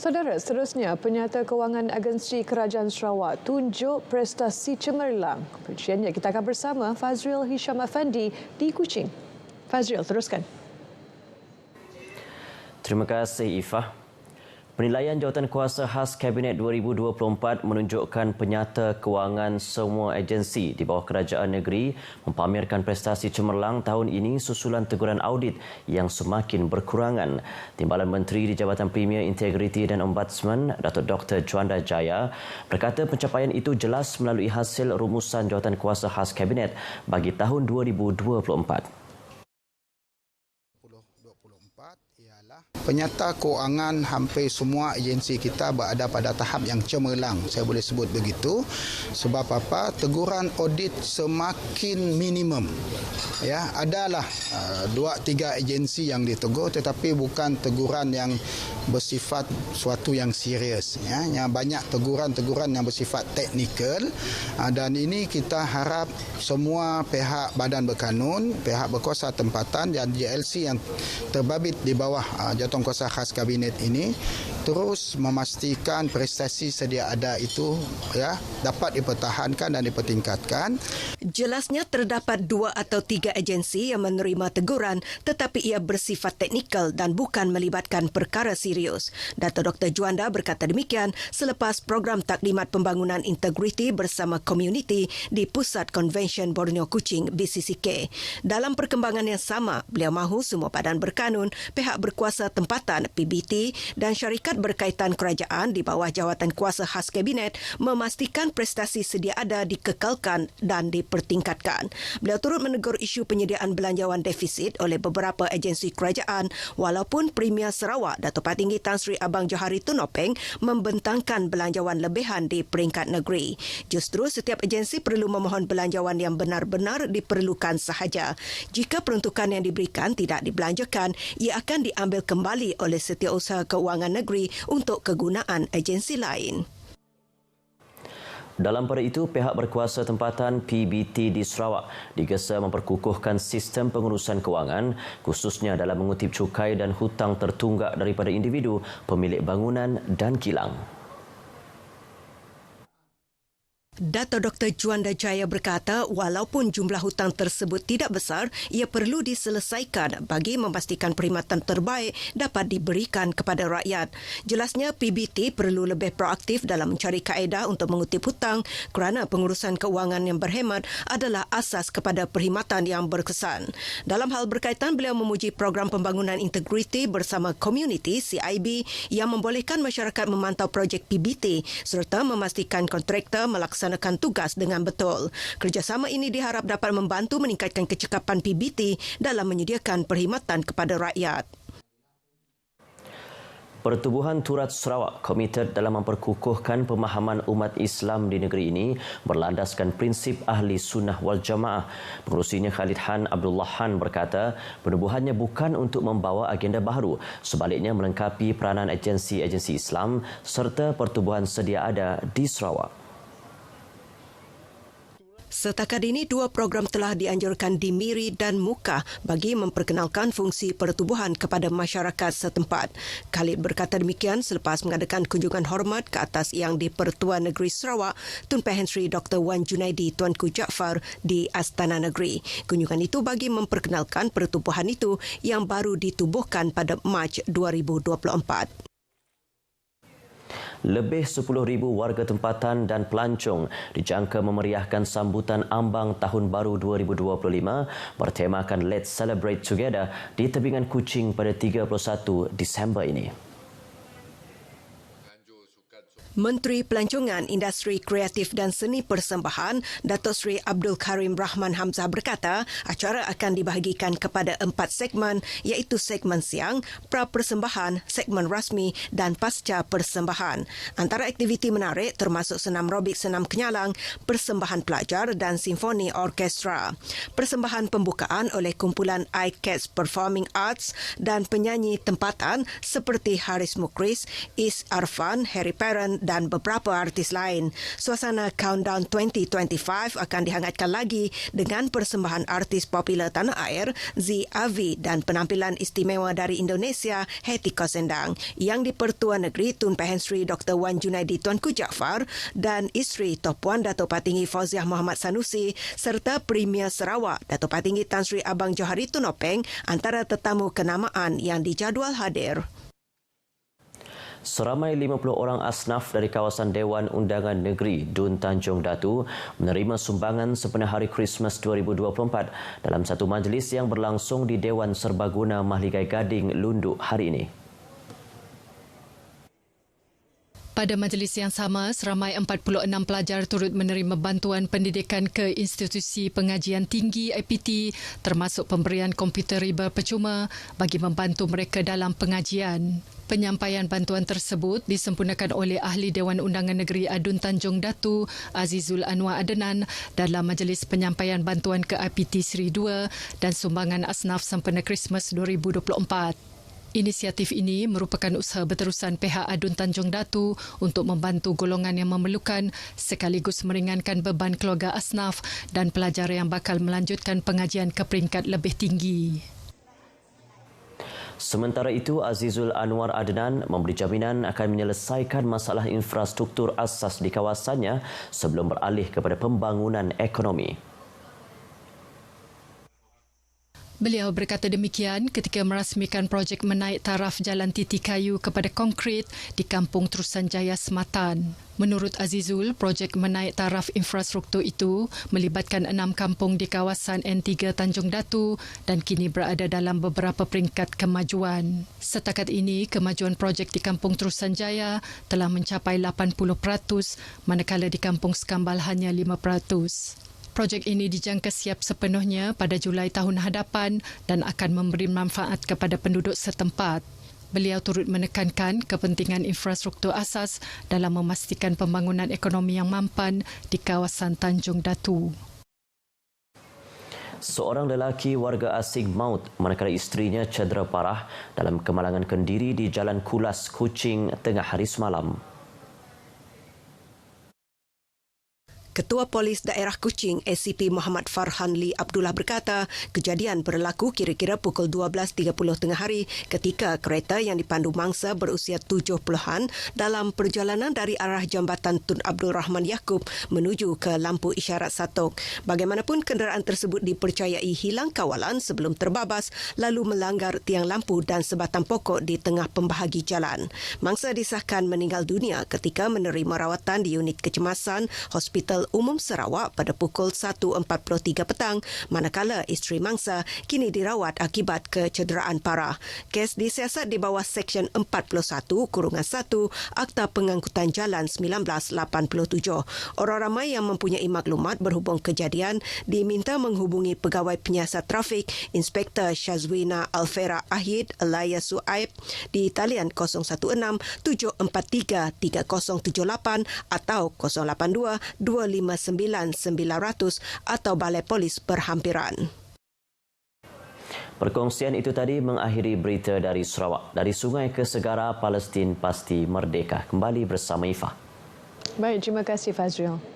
Saudara, seterusnya penyata kewangan agensi Kerajaan Sarawak tunjuk prestasi cemerlang. Perinciannya kita akan bersama Fazril Hisham Afandi di Kuching. Fazril, teruskan. Terima kasih, Ifah. Penilaian Jawatankuasa Khas Kabinet 2024 menunjukkan penyata kewangan semua agensi di bawah kerajaan negeri mempamerkan prestasi cemerlang tahun ini susulan teguran audit yang semakin berkurangan. Timbalan Menteri di Jabatan Premier Integriti dan Ombudsman, Dato' Dr. Juanda Jaya, berkata pencapaian itu jelas melalui hasil rumusan Jawatankuasa Khas Kabinet bagi tahun 2024. Penyata kewangan hampir semua agensi kita berada pada tahap yang cemerlang, saya boleh sebut begitu. Sebab apa? Teguran audit semakin minimum. Ya, adalah 2-3 agensi yang ditegur, tetapi bukan teguran yang bersifat suatu yang serius. Ya, yang banyak teguran-teguran yang bersifat teknikal. Dan ini kita harap semua pihak badan berkanun, pihak berkuasa tempatan dan JLC yang terbabit di bawah Jawatankuasa Khas Kabinet ini terus memastikan prestasi sedia ada itu ya dapat dipertahankan dan dipertingkatkan. Jelasnya terdapat 2 atau 3 agensi yang menerima teguran tetapi ia bersifat teknikal dan bukan melibatkan perkara serius. Dato' Dr. Juanda berkata demikian selepas program taklimat pembangunan integriti bersama komuniti di Pusat Konvensyen Borneo Kuching BCCK. Dalam perkembangan yang sama, beliau mahu semua badan berkanun, pihak berkuasa tempatan PBT dan syarikat berkaitan kerajaan di bawah Jawatankuasa Khas Kabinet memastikan prestasi sedia ada dikekalkan dan dipertingkatkan. Beliau turut menegur isu penyediaan belanjawan defisit oleh beberapa agensi kerajaan walaupun Premier Sarawak Dato' Patinggi Tan Sri Abang Johari Tunopeng membentangkan belanjawan lebihan di peringkat negeri. Justru setiap agensi perlu memohon belanjawan yang benar-benar diperlukan sahaja. Jika peruntukan yang diberikan tidak dibelanjakan, ia akan diambil kembali oleh Setiausaha Keuangan Negeri untuk kegunaan agensi lain. Dalam pada itu, pihak berkuasa tempatan PBT di Sarawak digesa memperkukuhkan sistem pengurusan kewangan khususnya dalam mengutip cukai dan hutang tertunggak daripada individu, pemilik bangunan dan kilang. Dato' Dr. Juanda Jaya berkata walaupun jumlah hutang tersebut tidak besar, ia perlu diselesaikan bagi memastikan perkhidmatan terbaik dapat diberikan kepada rakyat. Jelasnya PBT perlu lebih proaktif dalam mencari kaedah untuk mengutip hutang kerana pengurusan keuangan yang berhemat adalah asas kepada perkhidmatan yang berkesan. Dalam hal berkaitan, beliau memuji program pembangunan integriti bersama komuniti CIB yang membolehkan masyarakat memantau projek PBT serta memastikan kontraktor melaksanakan tugas dengan betul. Kerjasama ini diharap dapat membantu meningkatkan kecekapan PBT dalam menyediakan perkhidmatan kepada rakyat. Pertubuhan Turat Sarawak komited dalam memperkukuhkan pemahaman umat Islam di negeri ini berlandaskan prinsip ahli sunnah wal jamaah. Pengerusinya Khalid Han Abdullah Han berkata penubuhannya bukan untuk membawa agenda baru, sebaliknya melengkapi peranan agensi-agensi Islam serta pertubuhan sedia ada di Sarawak. Setakat ini, 2 program telah dianjurkan di Miri dan Mukah bagi memperkenalkan fungsi pertubuhan kepada masyarakat setempat. Khalid berkata demikian selepas mengadakan kunjungan hormat ke atas Yang di-Pertuan Negeri Sarawak, Tun Pehin Sri Dr. Wan Junaidi Tuanku Jaafar di Astana Negeri. Kunjungan itu bagi memperkenalkan pertubuhan itu yang baru ditubuhkan pada Mac 2024. Lebih 10,000 warga tempatan dan pelancong dijangka memeriahkan sambutan ambang Tahun Baru 2025 bertemakan Let's Celebrate Together di tebingan Kuching pada 31 Disember ini. Menteri Pelancongan, Industri Kreatif dan Seni Persembahan, Dato' Sri Abdul Karim Rahman Hamzah berkata, acara akan dibahagikan kepada 4 segmen iaitu segmen siang, pra-persembahan, segmen rasmi dan pasca persembahan. Antara aktiviti menarik termasuk senam robik senam kenyalang, persembahan pelajar dan simfoni orkestra. Persembahan pembukaan oleh kumpulan iCats Performing Arts dan penyanyi tempatan seperti Haris Mukris, Is Arfan, Harry Parent dan beberapa artis lain. Suasana Countdown 2025 akan dihangatkan lagi dengan persembahan artis popular tanah air Z Avi dan penampilan istimewa dari Indonesia Hetty Kosendang yang di-Pertua Negeri Tun Pehen Sri Dr. Wan Junaidi Tuanku Jaafar dan isteri Tuan Puan Dato' Patinggi Fauziah Muhammad Sanusi serta Premier Sarawak Dato' Patinggi Tan Sri Abang Johari Tunopeng antara tetamu kenamaan yang dijadual hadir. Seramai 50 orang asnaf dari kawasan Dewan Undangan Negeri Dun Tanjung Datu menerima sumbangan sempena Hari Krismas 2024 dalam satu majlis yang berlangsung di Dewan Serbaguna Mahligai Gading, Lundu hari ini. Pada majlis yang sama, seramai 46 pelajar turut menerima bantuan pendidikan ke institusi pengajian tinggi IPT termasuk pemberian komputer riba percuma bagi membantu mereka dalam pengajian. Penyampaian bantuan tersebut disempurnakan oleh Ahli Dewan Undangan Negeri Adun Tanjung Datu, Azizul Anwar Adenan dalam majlis penyampaian bantuan ke IPT Seri 2 dan sumbangan asnaf sempena Krismas 2024. Inisiatif ini merupakan usaha berterusan pihak Adun Tanjung Datu untuk membantu golongan yang memerlukan sekaligus meringankan beban keluarga asnaf dan pelajar yang bakal melanjutkan pengajian ke peringkat lebih tinggi. Sementara itu, Azizul Anwar Adenan memberi jaminan akan menyelesaikan masalah infrastruktur asas di kawasannya sebelum beralih kepada pembangunan ekonomi. Beliau berkata demikian ketika merasmikan projek menaik taraf Jalan Titi Kayu kepada konkrit di Kampung Terusan Jaya Sematan. Menurut Azizul, projek menaik taraf infrastruktur itu melibatkan 6 kampung di kawasan N3 Tanjung Datu dan kini berada dalam beberapa peringkat kemajuan. Setakat ini, kemajuan projek di Kampung Terusan Jaya telah mencapai 80%, manakala di Kampung Sekambal hanya 5%. Projek ini dijangka siap sepenuhnya pada Julai tahun hadapan dan akan memberi manfaat kepada penduduk setempat. Beliau turut menekankan kepentingan infrastruktur asas dalam memastikan pembangunan ekonomi yang mampan di kawasan Tanjung Datu. Seorang lelaki warga asing maut manakala isterinya cedera parah dalam kemalangan kendiri di Jalan Kulas, Kuching tengah hari semalam. Ketua Polis Daerah Kuching, ACP Muhammad Farhan Lee Abdullah berkata, kejadian berlaku kira-kira pukul 12.30 tengah hari ketika kereta yang dipandu mangsa berusia 70-an dalam perjalanan dari arah Jambatan Tun Abdul Rahman Yaakob menuju ke lampu isyarat Satok. Bagaimanapun, kenderaan tersebut dipercayai hilang kawalan sebelum terbabas lalu melanggar tiang lampu dan sebatang pokok di tengah pembahagi jalan. Mangsa disahkan meninggal dunia ketika menerima rawatan di unit kecemasan Hospital Umum Sarawak pada pukul 1.43 petang, manakala isteri mangsa kini dirawat akibat kecederaan parah. Kes disiasat di bawah Seksyen 41-1 Akta Pengangkutan Jalan 1987. Orang ramai yang mempunyai maklumat berhubung kejadian diminta menghubungi Pegawai Penyiasat Trafik Inspektor Syazwina Alfera Ahid Alaya Suaib di talian 016-743-3078 atau 082-259-900 atau Balai Polis Berhampiran. Perkongsian itu tadi mengakhiri berita dari Sarawak. Dari sungai ke segara, Palestin pasti merdeka. Kembali bersama Ifah. Baik, terima kasih Fazril.